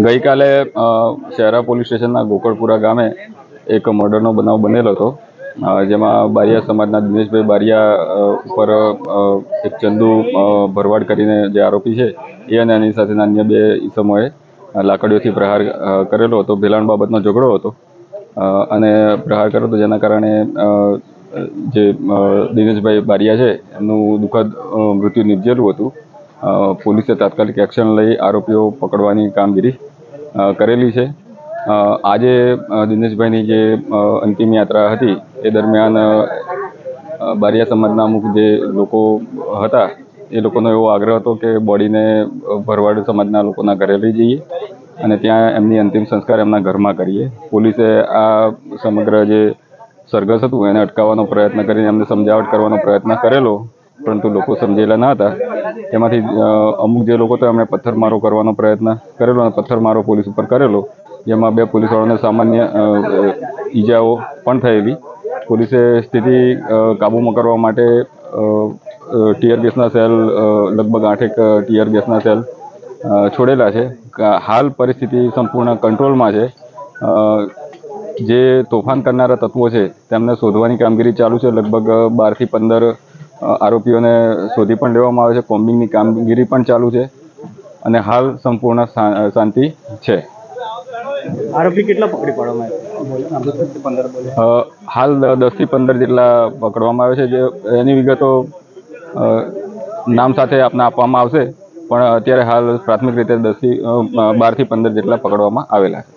ગઈકાલે શહેરા પોલીસ સ્ટેશનના ગોકળપુરા ગામે એક મર્ડરનો બનાવ બનેલો હતો, જેમાં બારિયા સમાજના દિનેશભાઈ બારિયા ઉપર એક ચંદુ ભરવાડ કરીને જે આરોપી છે એ અને એની સાથેના અન્ય બે ઈસમોએ લાકડીઓથી પ્રહાર કરેલો હતો. ભેલાણ બાબતનો ઝઘડો હતો અને પ્રહાર કર્યો હતો, જેના કારણે જે દિનેશભાઈ બારિયા છે એમનું દુઃખદ મૃત્યુ નિપજેલું હતું. પોલીસે તાત્કાલિક એક્શન લઈ આરોપીઓ પકડવાની કામગીરી કરેલી છે. આજે દિનેશભાઈની જે અંતિમ યાત્રા હતી એ દરમિયાન બારિયા સમાજના અમુક જે લોકો હતા એ લોકોનો એવો આગ્રહ હતો કે બોડીને ભરવાડ સમાજના લોકોના ઘરે લઈ જઈએ અને ત્યાં એમની અંતિમ સંસ્કાર એમના ઘરમાં કરીએ. પોલીસે આ સમગ્ર જે સરઘસ હતું એને અટકાવવાનો પ્રયત્ન કરીને એમને સમજાવટ કરવાનો પ્રયત્ન કરેલો, પરંતુ લોકો સમજેલા ન હતા. તેમાંથી અમુક જે લોકો તો એમણે પથ્થરમારો કરવાનો પ્રયત્ન કરેલો અને પથ્થરમારો પોલીસ ઉપર કરેલો, જેમાં બે પોલીસવાળાને સામાન્ય ઈજાઓ પણ થયેલી. પોલીસે સ્થિતિ કાબૂમાં કરવા માટે ટીયર ગેસના સેલ લગભગ 8 ટીયર ગેસના સેલ છોડેલા છે. હાલ પરિસ્થિતિ સંપૂર્ણ કંટ્રોલમાં છે. જે તોફાન કરનારા તત્વો છે તેમને શોધવાની કામગીરી ચાલુ છે. લગભગ 12 થી 15 આરોપીઓને શોધી પણ લેવામાં આવે છે. કોમ્બિંગની કામગીરી પણ ચાલુ છે અને હાલ સંપૂર્ણ શાંતિ છે. આરોપી કેટલા પકડી પાડવામાં હાલ 10 થી 15 જેટલા પકડવામાં આવે છે. જે એની વિગતો નામ સાથે આપને આપવામાં આવશે, પણ અત્યારે હાલ પ્રાથમિક રીતે 12 થી 15 જેટલા પકડવામાં આવેલા છે.